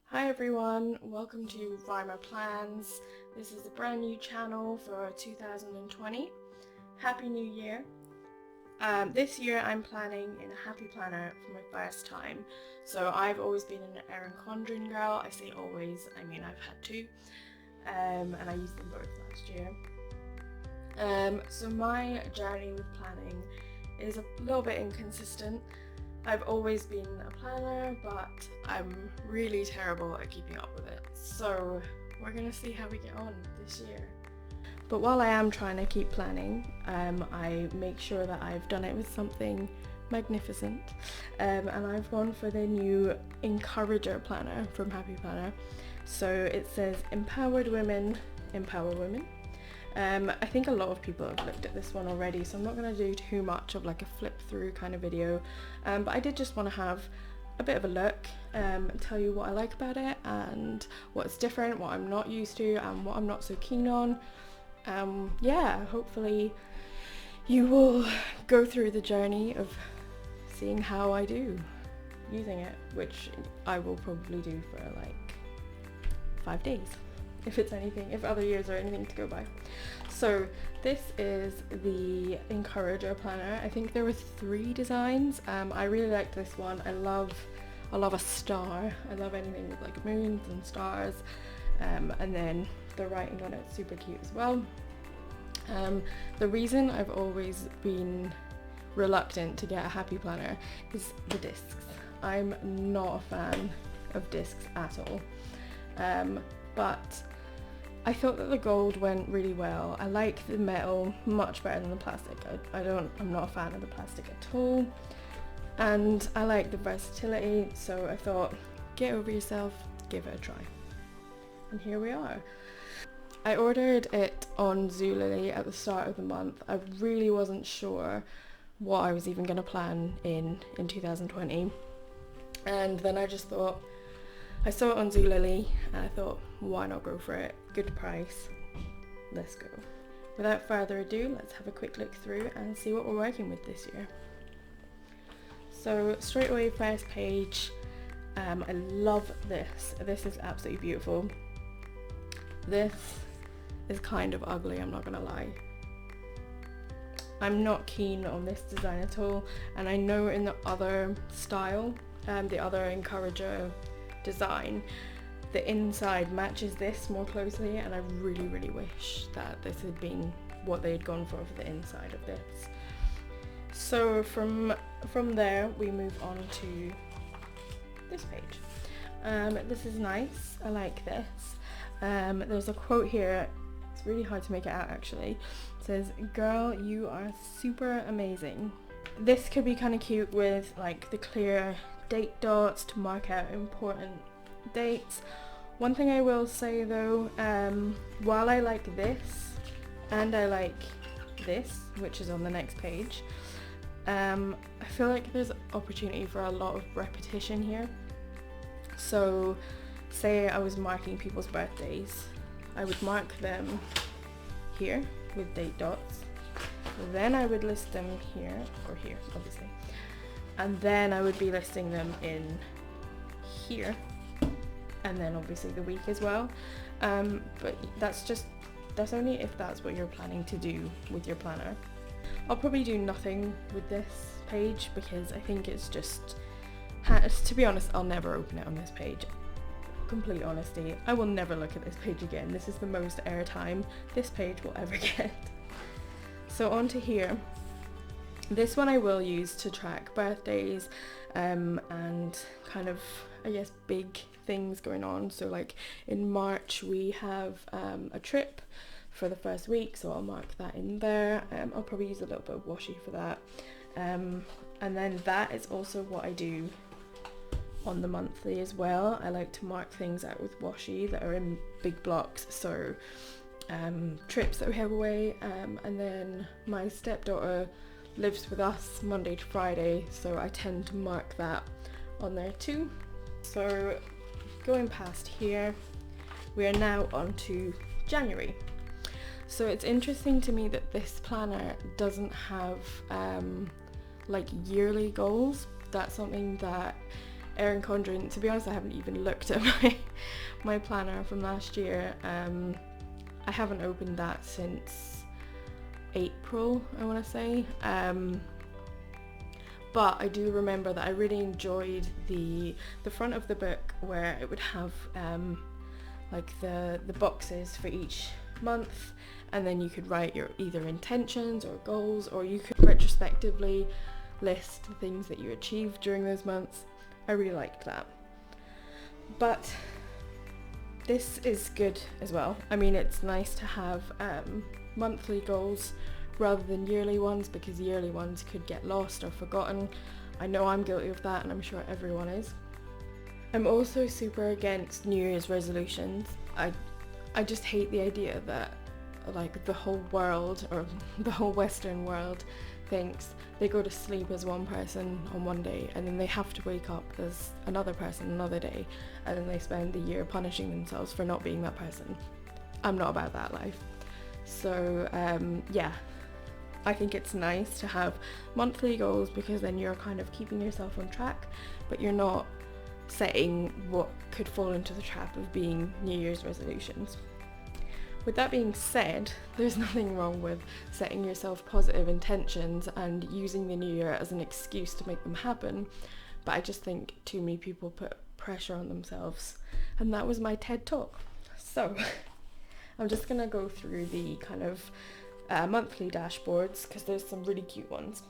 Hi everyone, welcome to Rymerplans. This is a brand new channel for 2020. Happy New Year. This year I'm planning in a happy planner for my first time. So I've always been an Erin Condren girl. I say always, I mean I've had two. And I used them both last year. So my journey with planning is a little bit inconsistent. I've always been a planner, but I'm really terrible at keeping up with it. So we're gonna see how we get on this year. But while I am trying to keep planning, I make sure that I've done it with something magnificent. And I've gone for the new Encourager planner from Happy Planner. So it says empowered women, empower women. I think a lot of people have looked at this one already, so I'm not going to do too much of like a flip through kind of video, but I did just want to have a bit of a look, tell you what I like about it and what's different, what I'm not used to and what I'm not so keen on. Yeah, hopefully you will go through the journey of seeing how I do using it, which I will probably do for like 5 days. If it's anything, if other years are anything to go by. So this is the Encourager planner. I think there were 3 designs. I really like this one. I love a star. I love anything with like moons and stars. And then the writing on it's super cute as well. The reason I've always been reluctant to get a happy planner is the discs. I'm not a fan of discs at all. But I thought that the gold went really well. I like the metal much better than the plastic. I'm not a fan of the plastic at all. And I like the versatility, so I thought, get over yourself, give it a try. And here we are. I ordered it on Zulily at the start of the month. I really wasn't sure what I was even going to plan in 2020. And then I just thought, I saw it on Zulily and I thought, why not go for it? Good price. Let's go. Without further ado, let's have a quick look through and see what we're working with this year. So straight away, first page. I love this. This is absolutely beautiful. This is kind of ugly, I'm not gonna lie. I'm not keen on this design at all, and I know in the other style, the other Encourager design, the inside matches this more closely, and I really wish that this had been what they had gone for the inside of this. So from there we move on to this page. This is nice. I like this. There's a quote here. It's really hard to make it out actually. It says, "Girl, you are super amazing." This could be kind of cute with like the clear date dots to mark out important dates. One thing I will say though, while I like this and I like this, which is on the next page, I feel like there's opportunity for a lot of repetition here. So say I was marking people's birthdays, I would mark them here with date dots, then I would list them here, or here obviously, and then I would be listing them in here, and then obviously the week as well. But that's only if that's what you're planning to do with your planner. I'll probably do nothing with this page because I think it's just, to be honest, I'll never open it on this page. Complete honesty, I will never look at this page again. This is the most airtime this page will ever get. So on to here. This one I will use to track birthdays and kind of, I guess, big things going on. So like in March we have a trip for the first week, so I'll mark that in there. I'll probably use a little bit of washi for that. And then that is also what I do on the monthly as well. I like to mark things out with washi that are in big blocks, so trips that we have away, and then my stepdaughter lives with us Monday to Friday, so I tend to mark that on there too. So going past here, we are now on to January. So it's interesting to me that this planner doesn't have like yearly goals, that's something that Erin Condren, to be honest, I haven't even looked at my planner from last year. I haven't opened that since April, I want to say. But I do remember that I really enjoyed the front of the book, where it would have like the boxes for each month, and then you could write your either intentions or goals, or you could retrospectively list the things that you achieved during those months. I really liked that. But this is good as well. I mean, it's nice to have monthly goals rather than yearly ones, because yearly ones could get lost or forgotten. I know I'm guilty of that, and I'm sure everyone is. I'm also super against New Year's resolutions. I just hate the idea that like the whole world, or the whole Western world, thinks they go to sleep as one person on one day and then they have to wake up as another person another day, and then they spend the year punishing themselves for not being that person. I'm not about that life. So yeah, I think it's nice to have monthly goals, because then you're kind of keeping yourself on track, but you're not setting what could fall into the trap of being New Year's resolutions. With that being said, there's nothing wrong with setting yourself positive intentions and using the new year as an excuse to make them happen, but I just think too many people put pressure on themselves, and that was my TED talk. So I'm just gonna go through the kind of monthly dashboards, because there's some really cute ones.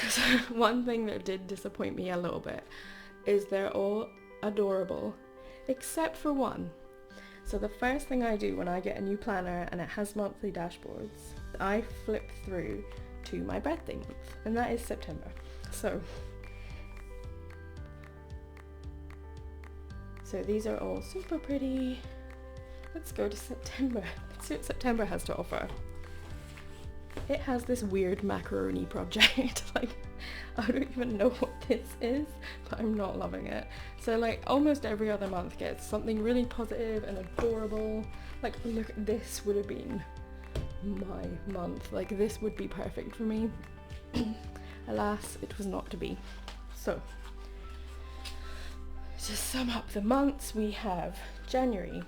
So one thing that did disappoint me a little bit is they're all adorable, except for one. So the first thing I do when I get a new planner and it has monthly dashboards, I flip through to my birthday month, and that is September. So these are all super pretty. Let's go to September. Let's see what September has to offer. It has this weird macaroni project. Like, I don't even know what this is, but I'm not loving it. So like almost every other month gets something really positive and adorable. Like, look, this would have been my month. Like, this would be perfect for me. Alas, it was not to be. So to sum up the months, we have January,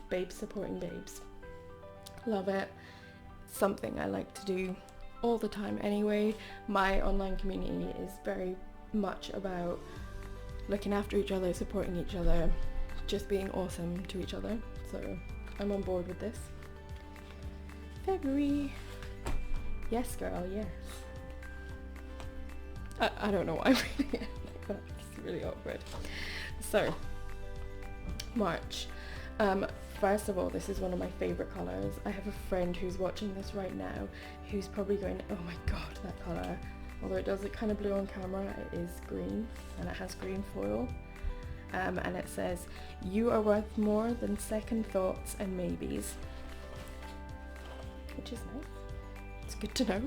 babes supporting babes. Love it. Something I like to do all the time anyway. My online community is very much about looking after each other, supporting each other, just being awesome to each other. So I'm on board with this. February. Yes, girl, yes. I don't know why I'm reading it like that. It's really awkward. So, March. First of all, this is one of my favourite colours. I have a friend who's watching this right now who's probably going, oh my god, that colour. Although it does look kind of blue on camera, it is green, and it has green foil. And it says, "You are worth more than second thoughts and maybes." Which is nice. It's good to know.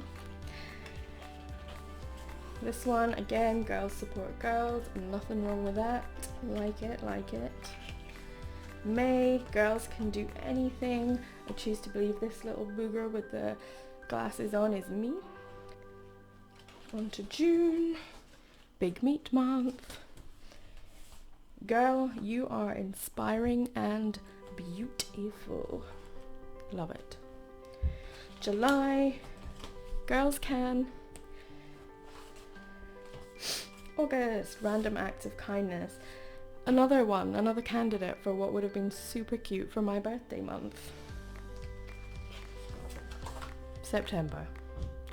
This one, again, girls support girls, and nothing wrong with that. Like it, like it. May, girls can do anything. I choose to believe this little booger with the glasses on is me. On to June, big meat month. Girl, you are inspiring and beautiful. Love it. July, girls can. August, random acts of kindness. Another one, another candidate for what would have been super cute for my birthday month. September,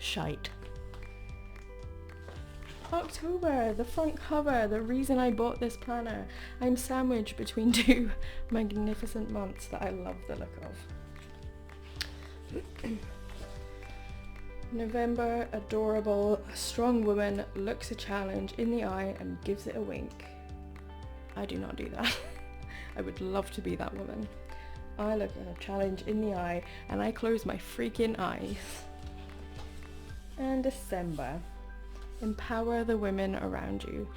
shite. October, the front cover, the reason I bought this planner. I'm sandwiched between two magnificent months that I love the look of. November, adorable, a strong woman looks a challenge in the eye and gives it a wink. I do not do that. I would love to be that woman. I look at a challenge in the eye and I close my freaking eyes. And December, empower the women around you.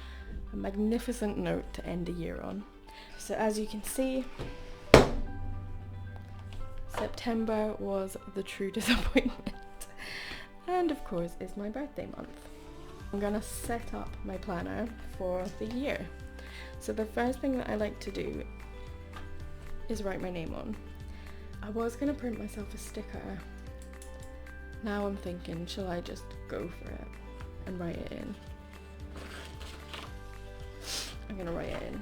A magnificent note to end a year on. So as you can see, September was the true disappointment. And of course, it's my birthday month. I'm gonna set up my planner for the year. So the first thing that I like to do is write my name on. I was gonna print myself a sticker. Now I'm thinking, shall I just go for it and write it in? I'm gonna write it in.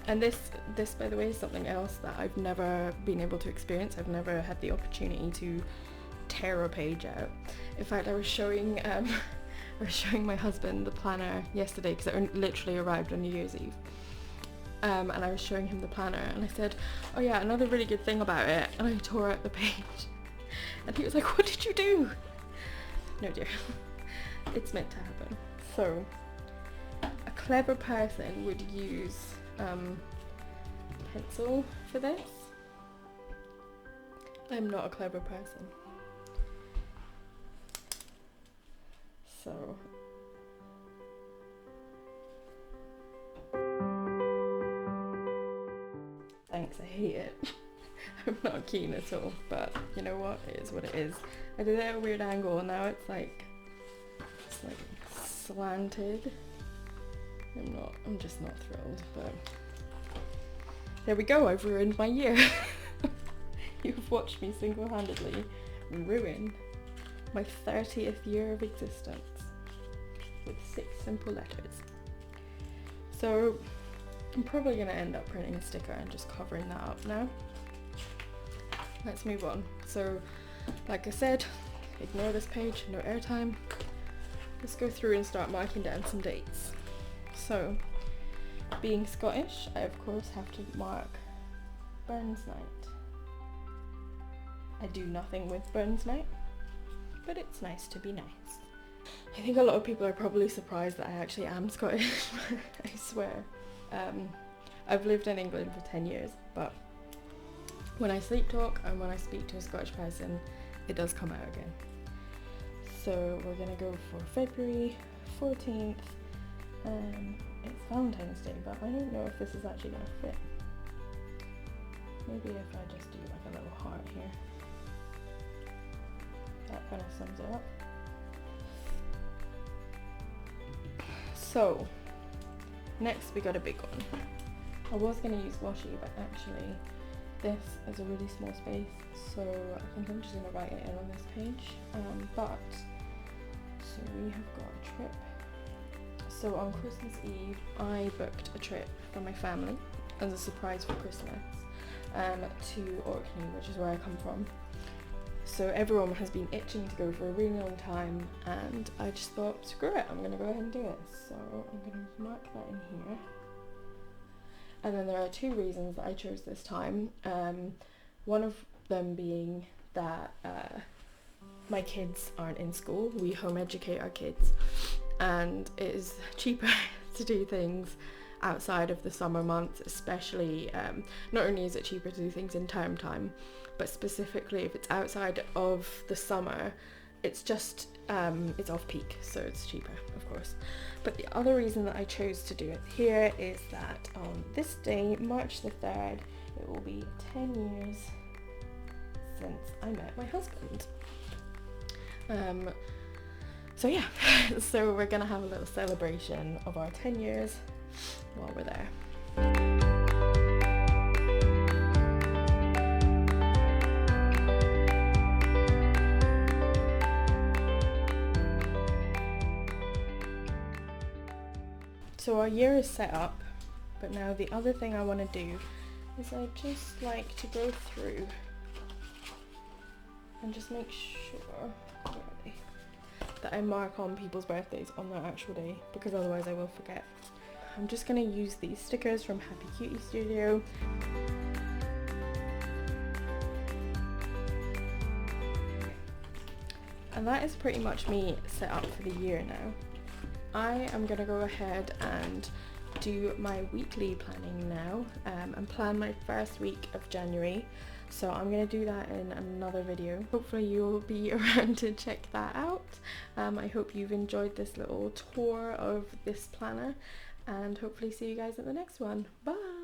And this by the way is something else that I've never been able to experience. I've never had the opportunity to tear a page out. In fact, I was showing my husband the planner yesterday because it literally arrived on New Year's Eve. And I was showing him the planner and I said, oh yeah, another really good thing about it, and I tore out the page. And he was like, what did you do? No dear, it's meant to happen. So, a clever person would use pencil for this. I'm not a clever person. So, thanks, I hate it. I'm not keen at all, but you know what, it is what it is. I did it at a weird angle and now it's like slanted. I'm just not thrilled, but there we go, I've ruined my year. You've watched me single-handedly ruin my 30th year of existence with 6 simple letters. So I'm probably going to end up printing a sticker and just covering that up now. Let's move on. So like I said, ignore this page, no airtime. Let's go through and start marking down some dates. So, being Scottish, I of course have to mark Burns Night. I do nothing with Burns Night, but it's nice to be nice. I think a lot of people are probably surprised that I actually am Scottish, I swear. I've lived in England for 10 years, but when I sleep talk and when I speak to a Scottish person, it does come out again. So we're gonna go for February 14th. It's Valentine's Day, but I don't know if this is actually gonna fit. Maybe if I just do like a little heart here. That kind of sums it up. So, next we got a big one. I was gonna use washi, but actually this is a really small space, so I think I'm just gonna write it in on this page. So we have got a trip. So on Christmas Eve, I booked a trip for my family as a surprise for Christmas to Orkney, which is where I come from. So everyone has been itching to go for a really long time, and I just thought, screw it, I'm gonna go ahead and do it. So I'm gonna mark that in here. And then there are 2 reasons that I chose this time. One of them being that my kids aren't in school. We home educate our kids, and it is cheaper to do things outside of the summer months, especially not only is it cheaper to do things in term time, but specifically if it's outside of the summer, it's just it's off peak, so it's cheaper, of course. But the other reason that I chose to do it here is that on this day, March the 3rd, it will be 10 years since I met my husband. So yeah, so we're gonna have a little celebration of our 10 years while we're there. So our year is set up, but now the other thing I want to do is I just like to go through and just make sure that I mark on people's birthdays on their actual day, because otherwise I will forget. I'm just going to use these stickers from Happy Cutie Studio. And that is pretty much me set up for the year now. I am going to go ahead and do my weekly planning now and plan my first week of January. So I'm going to do that in another video. Hopefully you'll be around to check that out. I hope you've enjoyed this little tour of this planner, and hopefully see you guys at the next one. Bye!